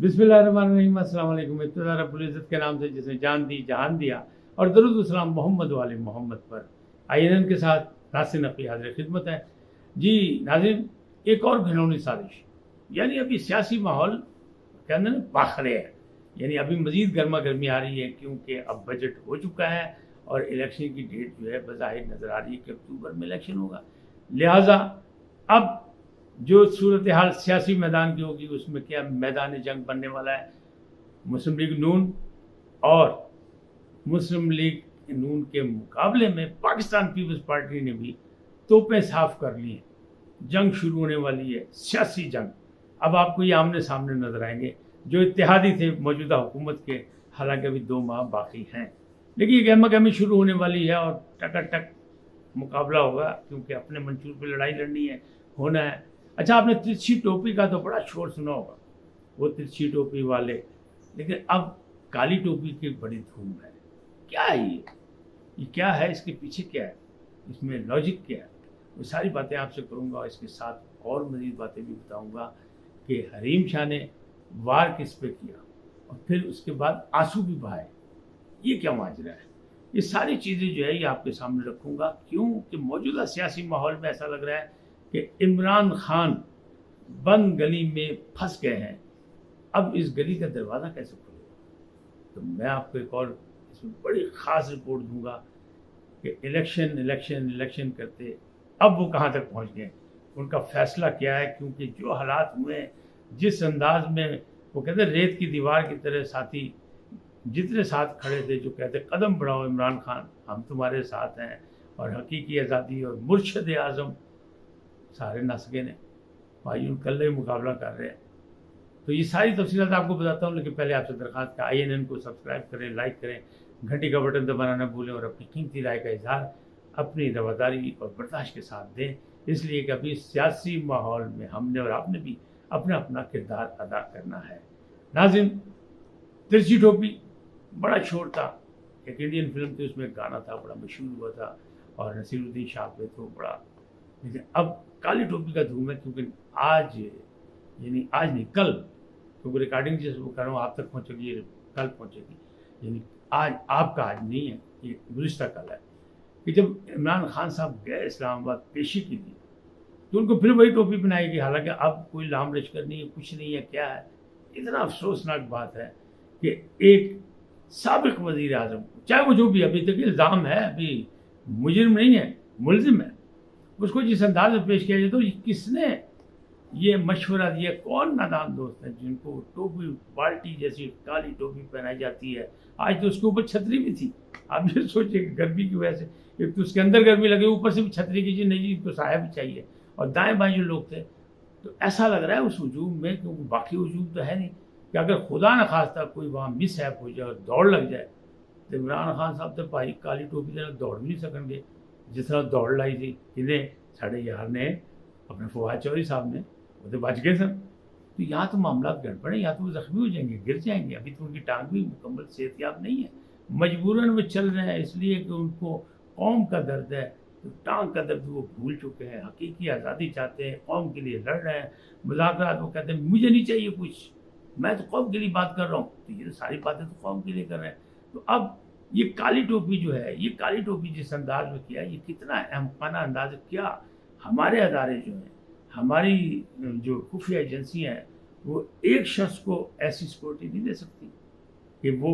बिस्मिल्लाहिर्रहमानिर्रहीम। अस्सलाम वालेकुम। इब्तिदा रब्बुल इज़्ज़त के नाम से जिसने जान दी जहान दिया, और दरूद व सलाम मोहम्मद वाले मोहम्मद पर। आईएनएन के साथ नासिर नक़ी हाज़िर खिदमत है। जी नाज़रीन, एक और घिनौनी साजिश, यानी अभी सियासी माहौल कहते हैं ना बाखरे है, यानी अभी मज़ीद गर्मा गर्मी आ रही है, क्योंकि अब बजट हो चुका है और इलेक्शन की डेट जो है बज़ाहिर नज़र आ रही है कि अक्टूबर में इलेक्शन होगा। लिहाजा अब जो सूरत हाल सियासी मैदान की होगी, उसमें क्या मैदान जंग बनने वाला है। मुस्लिम लीग नून और मुस्लिम लीग नून के मुकाबले में पाकिस्तान पीपल्स पार्टी ने भी तोपें साफ कर ली हैं। जंग शुरू होने वाली है, सियासी जंग। अब आपको ये आमने सामने नजर आएंगे जो इत्तेहादी थे मौजूदा हुकूमत के, हालांकि अभी 2 माह बाकी हैं, लेकिन ये गहमा गहमी शुरू होने वाली है और टकाटक मुकाबला होगा, क्योंकि अपने मंशूर पर लड़ाई लड़नी है, होना है। अच्छा, आपने तिरछी टोपी का तो बड़ा शोर सुना होगा, वो तिरछी टोपी वाले, लेकिन अब काली टोपी की बड़ी धूम है। क्या है ये क्या है, इसके पीछे क्या है, इसमें लॉजिक क्या है, वो सारी बातें आपसे करूंगा और इसके साथ और मज़ीद बातें भी बताऊंगा कि हरीम शाह ने वार किस पे किया और फिर उसके बाद आंसू भी बहाए, ये क्या माजरा है। ये सारी चीज़ें जो है ये आपके सामने रखूंगा, क्योंकि मौजूदा सियासी माहौल में ऐसा लग रहा है कि इमरान खान बंद गली में फंस गए हैं। अब इस गली का दरवाज़ा कैसे खुलेगा, तो मैं आपको एक और इसमें बड़ी ख़ास रिपोर्ट दूंगा कि इलेक्शन करते अब वो कहाँ तक पहुँच गए, उनका फैसला क्या है। क्योंकि जो हालात हुए हैं, जिस अंदाज में वो कहते रेत की दीवार की तरह साथी जितने साथ खड़े थे, जो कहते कदम बढ़ाओ इमरान खान, हम तुम्हारे साथ हैं, और हकीकी आज़ादी और मुर्शद आज़म सारे नस गए ने भाई, उन कल्ले मुकाबला कर रहे हैं। तो ये सारी तफसीलात आपको बताता हूँ, लेकिन पहले आपसे दरख्वास्त है INN को सब्सक्राइब करें, लाइक करें, घंटी का बटन दबाना न भूलें, और अपनी कीमती राय का इजहार अपनी रवादारी और बर्दाश्त के साथ दें, इसलिए कि अभी सियासी माहौल में हमने और आपने भी अपना अपना किरदार अदा करना है। नाज़रीन, तिरछी टोपी बड़ा शोर था, एक इंडियन फिल्म थी, उसमें गाना था, बड़ा मशहूर हुआ था और नसीरुद्दीन शाह पे तो बड़ा। लेकिन अब काली टोपी का धूम है, क्योंकि आज यानी आज नहीं कल, क्योंकि रिकॉर्डिंग जिस वो कर रहा हूँ आप तक पहुँचेगी, ये कल पहुँचेगी, यानी आज आपका आज नहीं है, ये गुज़िश्ता कल है, कि जब इमरान खान साहब गए इस्लामाबाद पेशी के लिए, तो उनको फिर वही टोपी पहनाई गई। हालांकि अब कोई लाम लश्कर नहीं है, कुछ नहीं है, क्या है। इतना अफसोसनाक बात है कि एक साबिक वज़ीर आज़म को, चाहे वो जो भी अभी तक इल्ज़ाम है, अभी मुजरिम नहीं है, मुलजिम है, उसको जिस अंदाज में पेश किया जाए, तो किसने ये मशवरा दिया, कौन नादान दोस्त है जिनको टोपी बाल्टी जैसी काली टोपी पहनाई जाती है। आज तो उसके ऊपर छतरी भी थी, आप ये सोचिए गर्मी की वजह से, एक तो उसके अंदर गर्मी लगे, ऊपर से भी छतरी की चीज़ नहीं, तो साया भी चाहिए। और दाएं बाएं जो लोग थे, तो ऐसा लग रहा है उस हजूम में, क्योंकि बाकी हजूम तो है नहीं, कि अगर खुदा न खास्ता कोई वहाँ मिस हैप हो जाए और दौड़ लग जाए, तो इमरान खान साहब तो भाई काली टोपी तरह दौड़ भी नहीं सकेंगे, जिस तरह दौड़ लाई थी इन्हें साढ़े यार ने, अपने फवाद चौधरी साहब ने, वो तो बच गए सब। तो यहाँ तो मामला गड़बड़ है, यहाँ तो वो जख्मी हो जाएंगे, गिर जाएंगे। अभी तो उनकी टांग भी मुकम्मल सेहतियाब नहीं है, मजबूरन वो चल रहे हैं, इसलिए कि उनको कौम का दर्द है, तो टांग का दर्द वो भूल चुके हैं, हकीकी आज़ादी चाहते हैं, कौम के लिए लड़ रहे हैं। मुज़ाकरात वो कहते हैं मुझे नहीं चाहिए कुछ, मैं तो कौम के लिए बात कर रहा हूँ, तो ये सारी बातें तो कौम के लिए कर रहे हैं। तो अब ये काली टोपी जो है, ये काली टोपी जिस अंदाज में किया, ये कितना अहमकाना अंदाज है। क्या हमारे अदारे जो हैं, हमारी जो खुफिया एजेंसियाँ हैं, वो एक शख्स को ऐसी सिक्योरिटी नहीं दे सकती कि वो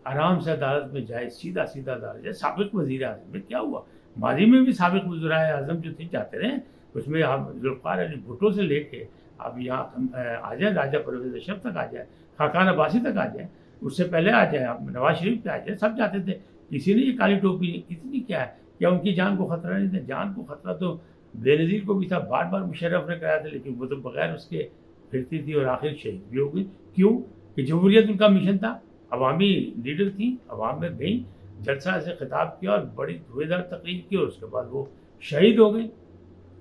आराम से अदालत में जाए, सीधा सीधा अदालत जाए। साबिक वज़ीर आज़म में क्या हुआ, माजी में भी साबिक वज़ीराए आज़म जो थे जाते रहे, उसमें आप ज़ुल्फ़िकार अली भुट्टो से लेके आप यहाँ आ जाए, राजा परवेज़ अशरफ तक आ जाए, खाकान अब्बासी तक आ जाए, उससे पहले आ जाए, आप नवाज शरीफ पे आ जाए, सब जाते थे। किसी ने ये काली टोपी इतनी क्या है, क्या उनकी जान को ख़तरा नहीं था? जान को ख़तरा तो बेनज़ीर को भी था, बार बार मुशर्रफ ने कराया था, लेकिन वो तो बगैर उसके फिरती थी और आखिर शहीद भी हो गई। क्यों? कि जमहूरियत उनका मिशन था, अवामी लीडर थी, अवाम में गई, जलसा से खिताब किया और बड़ी धुएंधार तकरीर की, और उसके बाद वो शहीद हो गई।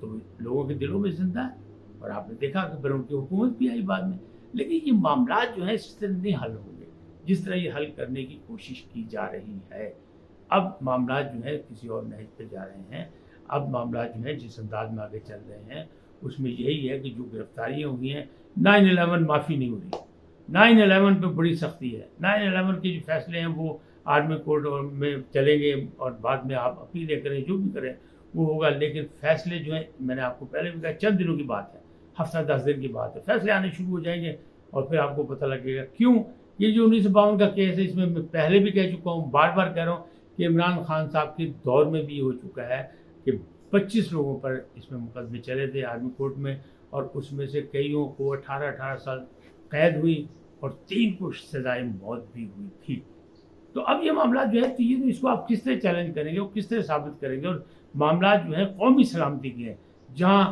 तो लोगों के दिलों में जिंदा है, और आपने देखा कि फिर उनकी हुकूमत भी आई बाद में। लेकिन ये मामला जो है इस तरह नहीं हल होंगे जिस तरह ये हल करने की कोशिश की जा रही है। अब मामला जो है किसी और नहज पे जा रहे हैं। अब मामला जो है जिस अंदाज में आगे चल रहे हैं, उसमें यही है कि जो गिरफ्तारियाँ हुई हैं, 9/11 माफ़ी नहीं हो रही, 9/11 پہ بڑی سختی ہے. 9/11 کے جو فیصلے ہیں وہ آرمی کورٹ میں چلیں گے اور بعد میں آپ اپیلیں کریں جو بھی کریں وہ ہوگا, لیکن فیصلے جو ہیں میں نے آپ کو پہلے بھی کہا چند دنوں کی بات ہے, ہفتہ 10 دن کی بات ہے, فیصلے آنے شروع ہو جائیں گے اور پھر آپ کو پتہ لگے گا. کیوں یہ جو 1952 کا کیس ہے اس میں پہلے بھی کہہ چکا ہوں, بار بار کہہ رہا ہوں کہ عمران خان صاحب کے دور میں بھی ہو چکا ہے کہ 25 لوگوں پر اس میں مقدمے چلے تھے آرمی کورٹ میں, اور اس میں سے کئیوں کو 18 سال قید ہوئی اور 3 کو سزائے موت بھی ہوئی تھی. تو اب یہ معاملات جو ہے تو یہ اس کو آپ کس طرح چیلنج کریں گے اور کس طرح ثابت کریں گے. اور معاملات جو ہیں قومی سلامتی کے ہیں, جہاں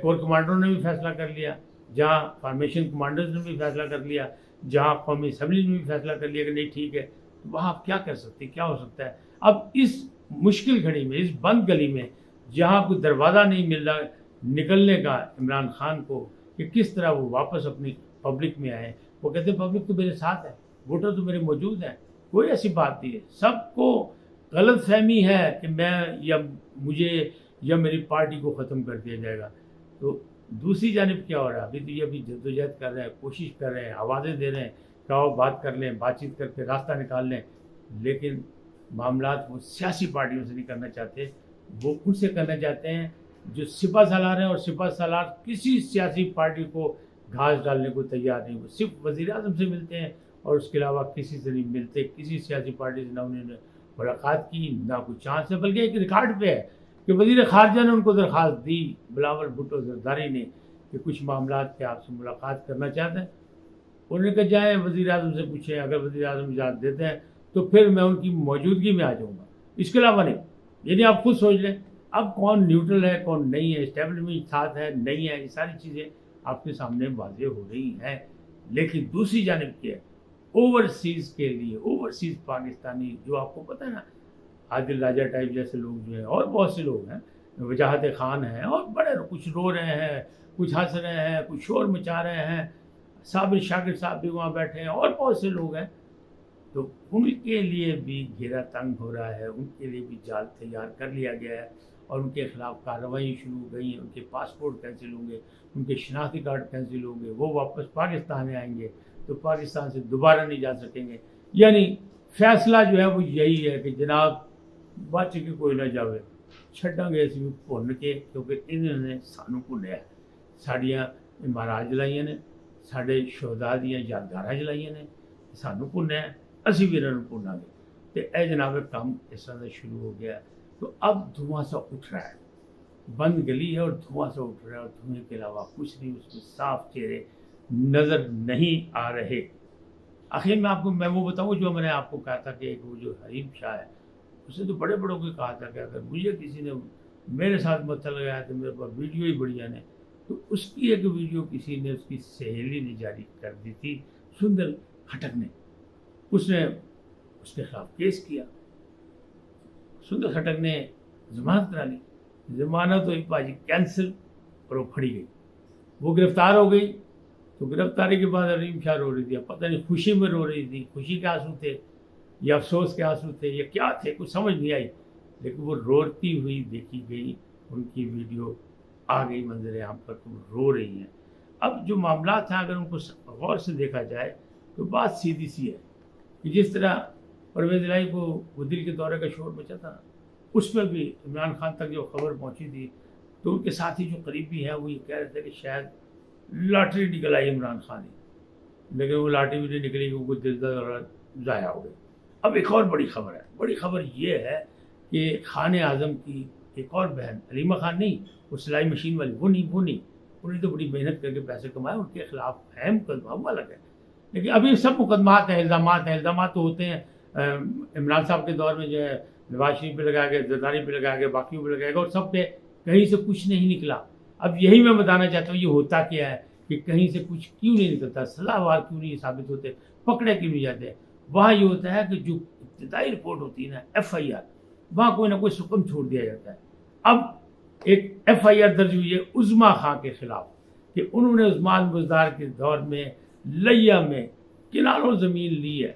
کور کمانڈروں نے بھی فیصلہ کر لیا, جہاں فارمیشن کمانڈرز نے بھی فیصلہ کر لیا, جہاں قومی اسمبلی نے بھی فیصلہ کر لیا کہ نہیں ٹھیک ہے, تو وہاں آپ کیا کر سکتے ہیں, کیا ہو سکتا ہے. اب اس مشکل گھڑی میں, اس بند گلی میں جہاں کوئی دروازہ نہیں مل رہا نکلنے کا عمران خان کو کہ کس طرح وہ واپس اپنی پبلک میں آئے, وہ کہتے ہیں پبلک تو میرے ساتھ ہے, ووٹر تو میرے موجود ہیں, کوئی ایسی بات نہیں ہے. سب کو غلط فہمی ہے کہ میں یا مجھے یا میری پارٹی کو ختم کر دیا جائے گا. تو دوسری جانب کیا ہو رہا ہے, ابھی تو یہ ابھی جدوجہد کر رہے ہیں, کوشش کر رہے ہیں, آوازیں دے رہے ہیں کہ آؤ بات کر لیں, بات چیت کر کے راستہ نکال لیں, لیکن معاملات وہ سیاسی پارٹیوں سے نہیں کرنا چاہتے, وہ ان سے کرنا چاہتے ہیں جو سپہ سالار ہیں, اور سپہ سالار کسی سیاسی پارٹی کو گھاس ڈالنے کو تیار نہیں. وہ صرف وزیر اعظم سے ملتے ہیں اور اس کے علاوہ کسی سے نہیں ملتے, کسی سیاسی پارٹی سے نہ انہوں نے ملاقات کی, نہ کوئی چانس ہے. بلکہ ایک ریکارڈ پہ ہے کہ وزیر خارجہ نے ان کو درخواست دی, بلاول بھٹو زرداری نے, کہ کچھ معاملات پہ آپ سے ملاقات کرنا چاہتے ہیں. انہوں نے کہا جائیں وزیر اعظم سے پوچھیں, اگر وزیر اعظم اجازت دیتے ہیں تو پھر میں ان کی موجودگی میں آ جاؤں گا, اس کے علاوہ نہیں. یعنی آپ خود سوچ لیں اب کون نیوٹرل ہے کون نہیں ہے, اسٹیبلشمنٹ ساتھ ہے نہیں ہے, یہ ساری چیزیں آپ کے سامنے واضح ہو رہی ہیں. لیکن دوسری جانب کیا ہے, اوورسیز کے لیے, اوورسیز پاکستانی جو آپ کو پتہ ہے نا, عادل راجہ ٹائپ جیسے لوگ جو ہیں, اور بہت سے لوگ ہیں, وجاہت خان ہیں, اور بڑے کچھ رو رہے ہیں, کچھ ہنس رہے ہیں, کچھ شور مچا رہے ہیں, صابر شاکر صاحب بھی وہاں بیٹھے ہیں, اور بہت سے لوگ ہیں. تو ان کے لیے بھی گھیرا تنگ ہو رہا ہے, ان کے لیے بھی جال تیار کر لیا گیا ہے, اور ان کے خلاف کارروائی شروع ہو گئی ہیں. ان کے پاسپورٹ کینسل ہوں گے, ان کے شناختی کارڈ کینسل ہوں گے, وہ واپس پاکستان میں آئیں گے تو پاکستان سے دوبارہ نہیں جا سکیں گے. یعنی فیصلہ جو ہے وہ یہی ہے کہ جناب بچ کے کوئی نہ جاوے, چھڈاں گے اسی بھن کے, کیونکہ انہوں نے سانوں بھنیا ہے. ساڈیاں عمارات جلائیاں نے, ساڈے شہداء دیاں یادگاراں جلائیاں نے, سانوں بھنیا ہے, اسی بھی انہوں نے بھنا گے. تو اے جناب کام اس طرح سے شروع ہو گیا. تو اب دھواں سا اٹھ رہا ہے, بند گلی ہے اور دھواں سا اٹھ رہا ہے, اور دھوئیں کے علاوہ کچھ نہیں, اس میں صاف چہرے نظر نہیں آ رہے. آخر میں وہ بتاؤں جو میں نے آپ کو کہا تھا کہ ایک وہ جو حریم شاہ ہے, اس نے تو بڑے بڑوں کو کہا تھا کہ اگر مجھے کسی نے میرے ساتھ متھر لگایا تو میرے پاس ویڈیو ہی بڑھیا نے. تو اس کی ایک ویڈیو کسی نے, اس کی سہیلی نے جاری کر دی تھی, سندر کھٹک نے. اس نے اس کے خلاف کیس کیا, سندر کھٹک نے ضمانت کرا لی, ضمانت ہوئی پاجی کینسل, اور وہ پھڑی گئی, وہ گرفتار ہو گئی. تو گرفتاری کے بعد حریم شاہ رو رہی تھی, اب پتہ نہیں خوشی میں رو رہی تھی, خوشی کے آنسو تھے یا افسوس کے آنسو تھے یا کیا تھے, کچھ سمجھ نہیں آئی, لیکن وہ روتی ہوئی دیکھی گئی. ان کی ویڈیو آ گئی منظر عام پر, تو رو رہی ہیں. اب جو معاملات ہیں اگر ان کو غور سے دیکھا جائے تو بات سیدھی سی ہے کہ جس طرح پرویز الہی کو وہ دل کے دورے کا شور مچا تھا, اس میں بھی عمران خان تک جو خبر پہنچی تھی تو ان کے ساتھی جو قریبی ہیں وہ یہ کہہ رہے تھے کہ شاید لاٹری نکل آئی عمران خان کی, لیکن وہ لاٹری بھی نہیں نکلی کیونکہ دل کا ضائع ہو گئی. اب ایک اور بڑی خبر ہے, بڑی خبر یہ ہے کہ خان اعظم کی ایک اور بہن علیمہ خان, نہیں وہ سلائی مشین والی, وہ نہیں, انہیں تو بڑی محنت کر کے پیسے کمائے, ان کے خلاف ہے مقدمہ, وہ الگ ہے. لیکن ابھی سب مقدمات ہیں, الزامات تو ہوتے ہیں. عمران صاحب کے دور میں جو ہے نواز شریف پہ لگایا گیا, زرداری پہ لگایا گیا, باقیوں پہ لگایا گیا, اور سب پہ کہیں سے کچھ نہیں نکلا. اب یہی میں بتانا چاہتا ہوں یہ ہوتا کیا ہے کہ کہیں سے کچھ کیوں نہیں نکلتا, سزاوار کیوں نہیں ثابت ہوتے, پکڑے کیوں نہیں جاتے. وہاں یہ ہوتا ہے کہ جو ابتدائی رپورٹ ہوتی ہے نا FIR, وہاں کوئی نہ کوئی سکم چھوڑ دیا جاتا ہے. اب ایک FIR درج ہوئی ہے عظما خان کے خلاف کہ انہوں نے عثمان بزدار کے دور میں لیا میں کناروں زمین لی ہے,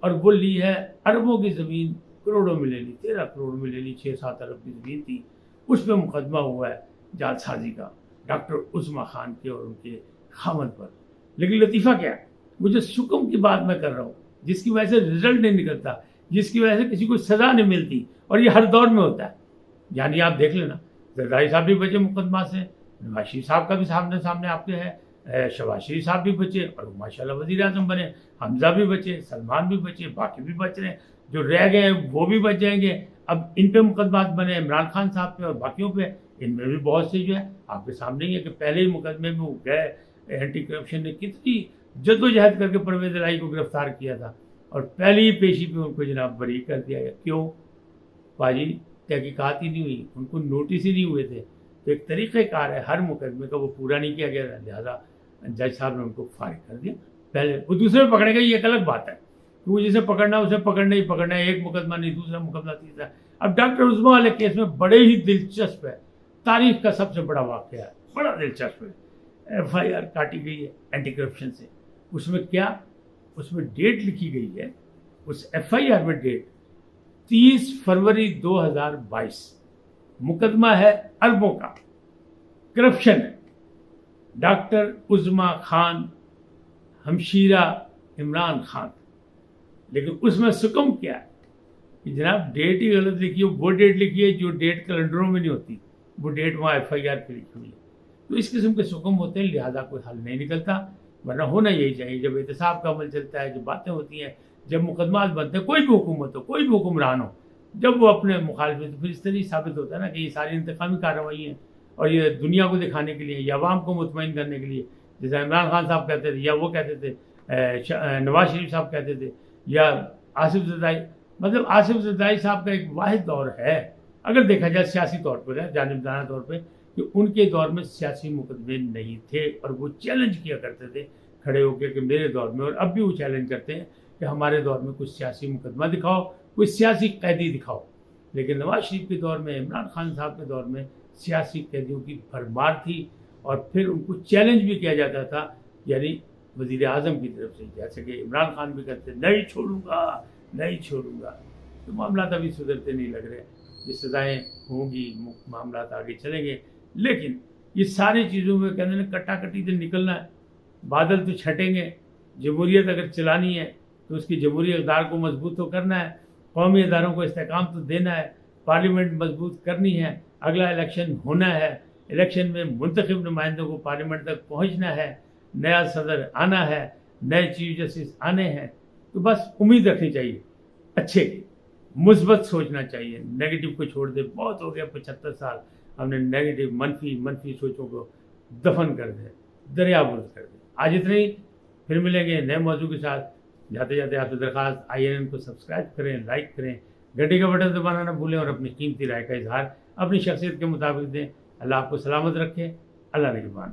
اور وہ لی ہے اربوں کی زمین, کروڑوں میں لے لی, 13 کروڑ میں لے لی, 6-7 ارب کی زمین تھی. اس پہ مقدمہ ہوا ہے جعل سازی کا ڈاکٹر عظما خان کے اور ان کے خامد پر. لیکن لطیفہ کیا ہے, मुझे सुकम की बात मैं कर रहा हूँ, जिसकी वजह से रिजल्ट नहीं निकलता, जिसकी वजह से किसी को सज़ा नहीं मिलती, और ये हर दौर में होता है। यानी आप देख लेना, जरदारी साहब भी बचे मुकदमा से, नवाज शरीफ साहब का भी सामने आपके है, शहबाज शरीफ साहब भी बचे और वो माशाल्लाह वज़ीर आज़म बने, हमजा भी बचे, सलमान भी बचे, बाकी भी बच रहे हैं, जो रह गए हैं वो भी बच जाएंगे। अब इन पे मुकदमात बने इमरान खान साहब पे और बाकियों पे, इनमें भी बहुत से जो है आपके सामने ही है कि पहले ही मुकदमे में वो गए, एंटी करप्शन ने कितनी जद्दोजहद करके परवेज़ इलाही को गिरफ्तार किया था और पहली ही पेशी पे उनको जनाब बरी कर दिया गया। क्यों पाजी? तहकीकात ही नहीं हुई, उनको नोटिस ही नहीं हुए थे। तो एक तरीक़ेकार है, हर मुकदमे का वो पूरा नहीं किया गया, लिहाजा जज साहब ने उनको फारिग कर दिया। पहले वो दूसरे में पकड़ेगा, ये एक अलग बात है, वो जिसे पकड़ना उसे पकड़ना ही पकड़ना है, एक मुकदमा नहीं, दूसरा मुकदमा, तीसरा। अब डॉक्टर उस्मा वाले केस में बड़े ही दिलचस्प है, तारीख का सबसे बड़ा वाक़या है, बड़ा दिलचस्प है। FIR काटी गई है एंटी करप्शन से, उसमें क्या, उसमें डेट लिखी गई है, उस FIR में डेट 30 फरवरी 2022, मुकदमा है अरबों का, करप्शन है, डॉक्टर उज़मा खान हमशीरा इमरान खान। लेकिन उसमें सुकम क्या है कि जनाब डेट ही गलत लिखी है, वो डेट लिखी है जो डेट कैलेंडरों में नहीं होती, वो डेट वहाँ FIR पे लिखी हुई है। तो इस किस्म के सुकम होते हैं, लिहाजा कोई हल नहीं निकलता, वरना होना यही चाहिए। जब एहतसाब का अमल चलता है, जब बातें होती हैं, जब मुकदमात बनते हैं, कोई भी हुकूमत हो, कोई भी हुक्मरान हो, जब वो अपने मुखालिफ, तो फिर इस तरह साबित होता है ना कि ये सारी इंतकामी कार्रवाई है और ये दुनिया को दिखाने के लिए या आवाम को मुतमईन करने के लिए, जैसे इमरान खान साहब कहते थे या वो कहते थे, नवाज शरीफ साहब कहते थे या आसिफ ज़रदारी। मतलब आसिफ ज़रदारी साहब का एक वाहिद दौर है, अगर देखा जाए सियासी तौर पर, जानिबदाराना तौर पर, कि उनके दौर में सियासी मुकदमे नहीं थे और वो चैलेंज किया करते थे खड़े होकर कि मेरे दौर में, और अब भी वो चैलेंज करते हैं कि हमारे दौर में कुछ सियासी मुकदमा दिखाओ, कोई सियासी कैदी दिखाओ। लेकिन नवाज शरीफ के दौर में, इमरान खान साहब के दौर में सियासी कैदियों की भरमार थी और फिर उनको चैलेंज भी किया जाता था, यानी वज़ीर आज़म की तरफ से, जैसे कि इमरान खान भी कहते नहीं छोड़ूंगा, नहीं छोड़ूंगा। तो मामला अभी सुधरते नहीं लग रहे, ये सज़ाएँ होंगी, मामला आगे चलेंगे। लेकिन ये सारी चीज़ों में कहते हैं कट्टाकट्टी से निकलना है, बादल तो छटेंगे। जमहूरियत अगर चलानी है तो उसकी जमहूरी इक़्तिदार को मजबूत तो करना है, कौमी इदारों को इस्तेहकाम तो देना है, पार्लियामेंट मजबूत करनी है, अगला इलेक्शन होना है, इलेक्शन में मुंतखब नुमाइंदों को पार्लियामेंट तक पहुँचना है, नया सदर आना है, नए चीफ जस्टिस आने हैं। तो बस उम्मीद रखनी चाहिए अच्छे की, मुस्बत सोचना चाहिए, नेगेटिव को छोड़ दे। बहुत हो गया 75 साल हमने नेगेटिव मनफी सोचों को दफन कर दे, दरियाबुर्द कर दे। आज इतना ही, फिर मिलेंगे नए मौजू के साथ। जाते जाते आपसे दरख्वास्त, INN को सब्सक्राइब करें, लाइक करें, घंटी का बटन दबाना ना भूलें और अपनी कीमती राय का इजहार अपनी शख्सियत के मुताबिक दें। अल्लाह आपको सलामत रखे, अल्लाह निगहबान।